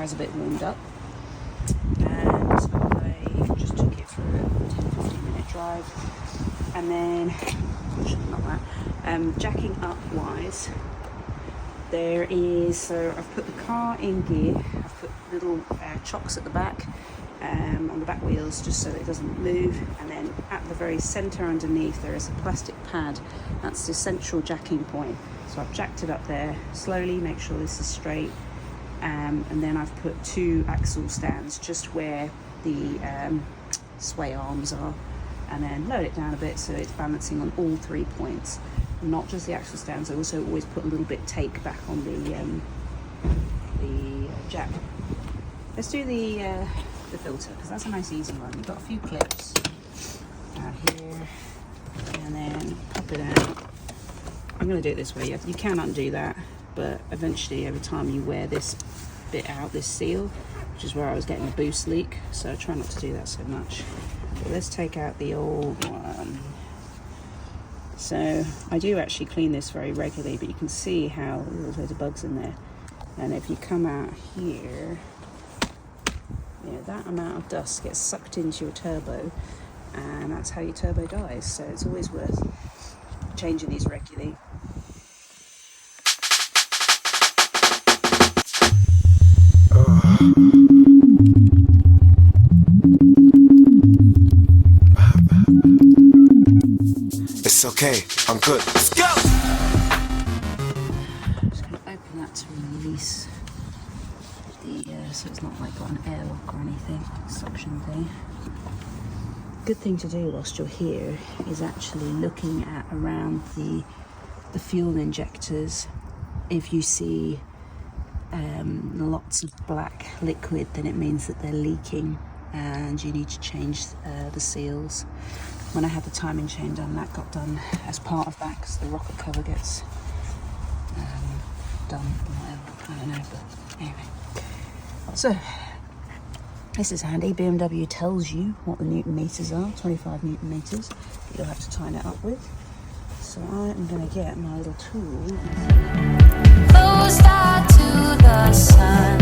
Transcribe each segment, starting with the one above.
car's a bit warmed up, and I just took it for a 10-15 minute drive. And then, not that, jacking up wise, there is, so I've put the car in gear, I've put little chocks at the back, on the back wheels, just so it doesn't move, and then at the very centre underneath there is a plastic pad. That's the central jacking point. So I've jacked it up there slowly, make sure this is straight, and then I've put 2 axle stands just where the sway arms are, and then load it down a bit so it's balancing on all 3 points, not just the axle stands. I also always put a little bit take back on the jack. Let's do the filter, because that's a nice easy one. You've got a few clips out here, and then pop it out. I'm going to do it this way. You can undo that, but eventually every time you wear this bit out, this seal, which is where I was getting a boost leak, so I try not to do that so much. But let's take out the old one. So I do actually clean this very regularly, but you can see how there's loads of bugs in there. And if you come out here, that amount of dust gets sucked into your turbo, and that's how your turbo dies. So it's always worth changing these regularly. It's okay, I'm good. Let's go! I'm just going to open that to release the, so it's not like got an airlock or anything, suction thing. Good thing to do whilst you're here is actually looking at around the fuel injectors. If you see lots of black liquid, then it means that they're leaking and you need to change the seals. When I had the timing chain done, that got done as part of that, because the rocket cover gets done, whatever, I don't know, but anyway. So, this is handy. BMW tells you what the Newton meters are, 25 Newton meters. You'll have to tighten it up with. So I am going to get my little tool. Close out to the sun.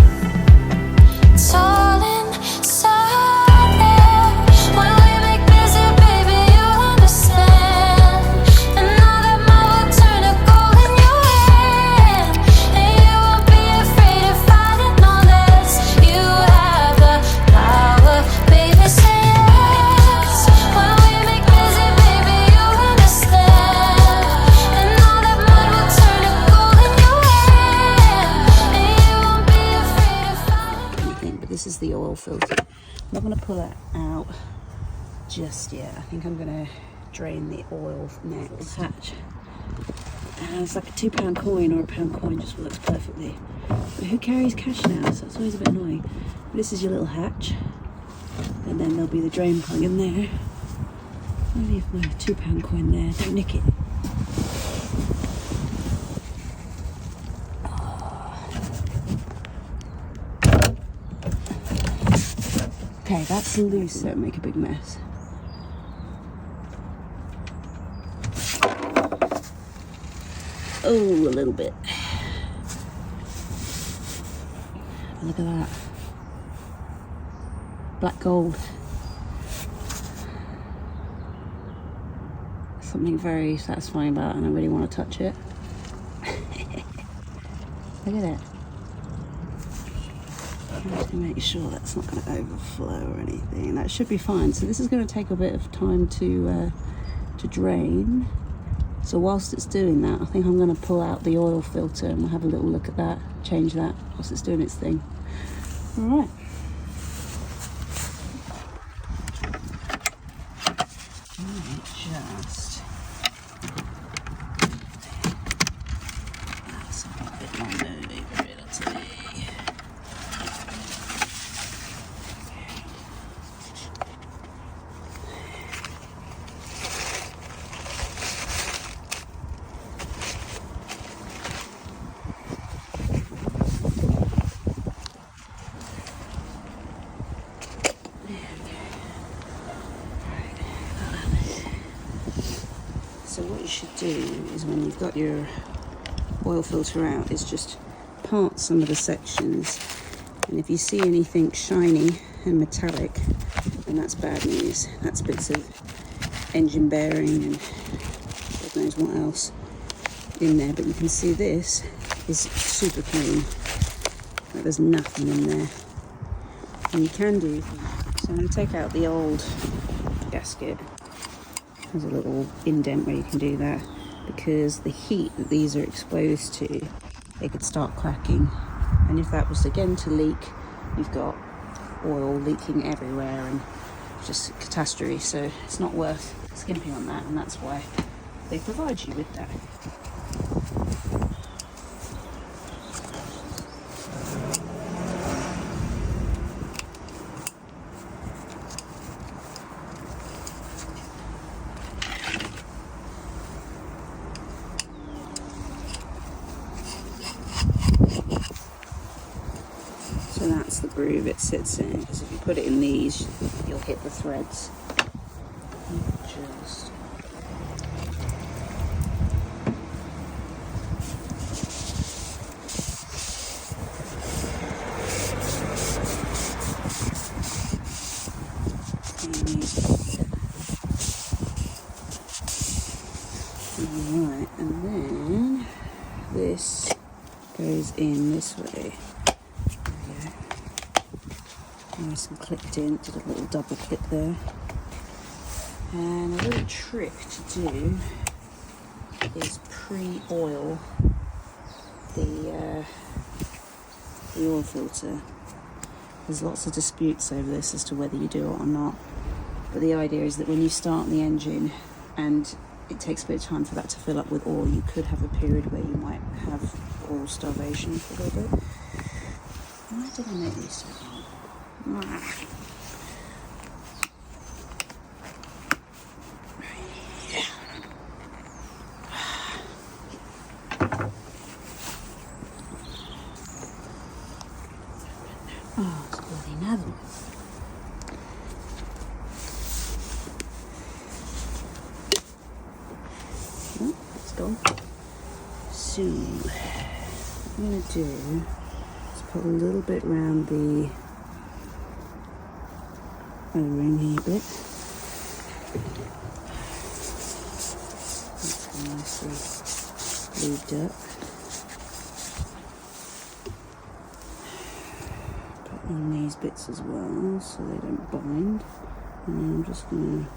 It's all inside there. When we make music, baby, you understand. And all that might will turn to gold in your hand. And you won't be afraid of fighting all this. You have the power, baby, say yes. When we make music, baby, you understand. And all that might will turn to gold in your hand. And you won't be afraid of fighting. Anything, but this is the oil filter. I'm not going to pull it out just yet. I think I'm going to drain the oil next. Hatch. It's like a £2 coin or a £1 coin, just works perfectly. But who carries cash now? So it's always a bit annoying. But this is your little hatch, and then there'll be the drain plug in there. I'll leave my £2 coin there. Don't nick it. Okay, that's loose, so it'll make a big mess. Oh, a little bit. Look at that. Black gold. Something very satisfying about it, and I really want to touch it. Look at it. Just to make sure that's not going to overflow or anything. That should be fine. So this is going to take a bit of time to drain. So whilst it's doing that, I think I'm going to pull out the oil filter and we'll have a little look at that, change that whilst it's doing its thing. All right. Just that's a bit longer over it today. So what you should do is, when you've got your oil filter out, is just part some of the sections And if you see anything shiny and metallic, then that's bad news. That's bits of engine bearing and God knows what else in there. But you can see this is super clean. Like there's nothing in there. And you can do, so I'm going to take out the old gasket. There's a little indent where you can do that, because the heat that these are exposed to, they could start cracking. And if that was again to leak, you've got oil leaking everywhere and just a catastrophe. So it's not worth skimping on that, and that's why they provide you with that. So that's the groove it sits in, because if you put it in these, you'll hit the threads. Just Alright, and then this goes in this way. Nice and clipped in, did a little double clip there. And a little trick to do is pre-oil the oil filter. There's lots of disputes over this as to whether you do it or not. But the idea is that when you start the engine and it takes a bit of time for that to fill up with oil, you could have a period where you might have oil starvation for a little bit. Why did I make these so hard? Oh, it's bloody navel. Oh, it's gone. So, what I'm going to do is put a little bit around the ring here a bit. That's nicely lubed up. Put on these bits as well so they don't bind. And then I'm just going to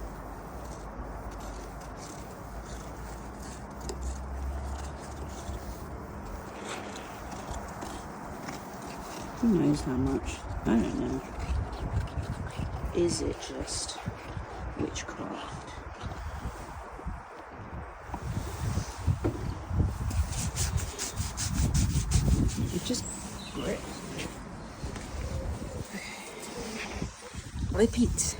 who knows how much? I don't know. Is it just witchcraft? It just grip. Repeat.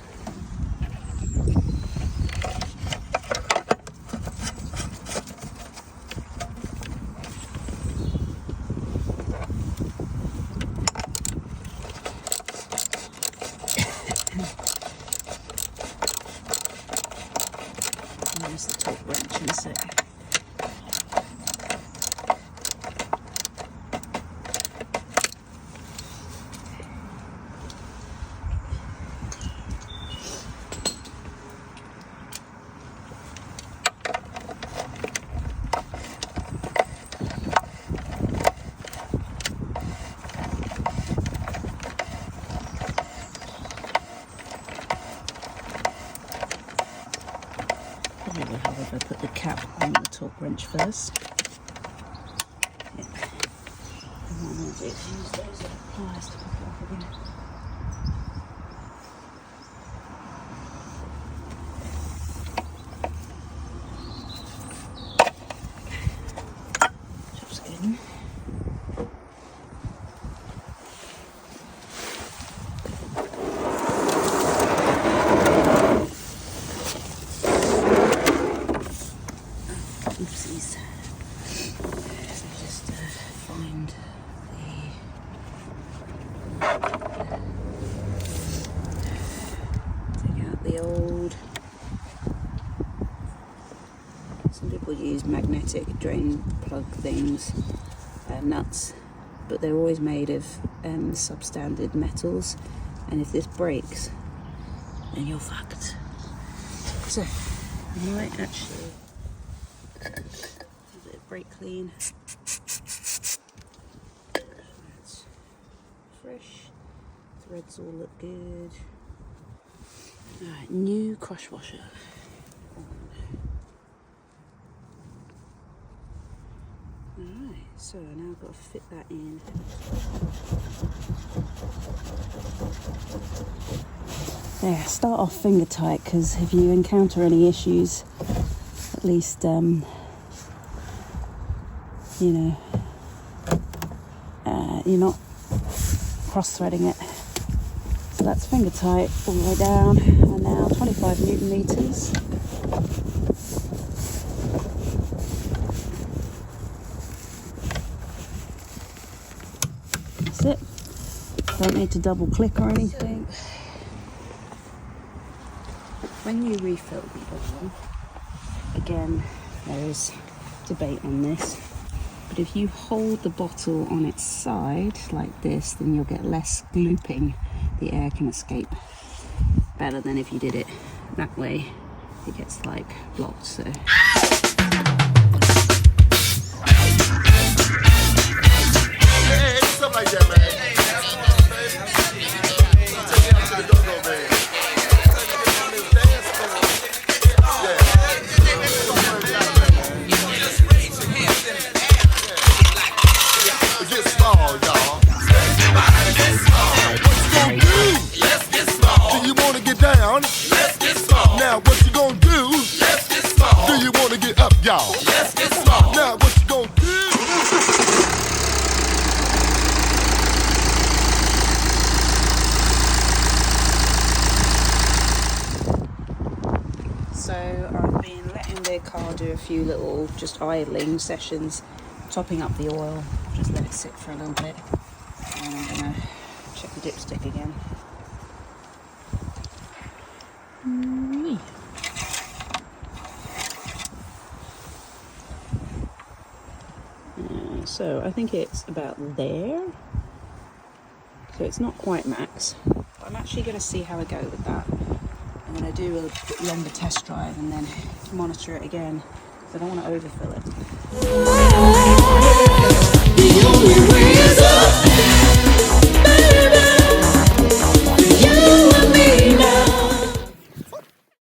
Use the top wrench in a sec. If I put the cap on the torque wrench first. Yeah. And what I'm going to do is use those little pliers to pop it off again. Job's good. Oopsies. So just find take out the old. Some people use magnetic drain plug things, nuts, but they're always made of substandard metals, and if this breaks, then you're fucked. So I might actually do a bit of brake clean. That's fresh. Threads all look good. Alright, new crush washer. Alright, so now I've got to fit that in. Yeah, start off finger tight, because if you encounter any issues, at least you know, you're not cross-threading it. So that's finger tight all the way down, and now 25 Newton meters. That's it. Don't need to double click or anything. When you refill the oil, again, there is debate on this, but if you hold the bottle on its side like this, then you'll get less glooping. The air can escape better than if you did it that way. It gets like blocked. So Yeah, it's something like that, man. It gets small, y'all. Let's get small. Do you want to get down? Let's get small. Now what you gonna do? Let's get small. Do you want to get up, y'all? Let's get small. Now what you gonna do? So I've been letting the car do a few little just idling sessions, topping up the oil. Just let it sit for a little bit, and I'm gonna check the dipstick again. So I think it's about there. So it's not quite max. I'm actually going to see how I go with that. I'm going to do a longer test drive and then monitor it again, because I don't want to overfill it.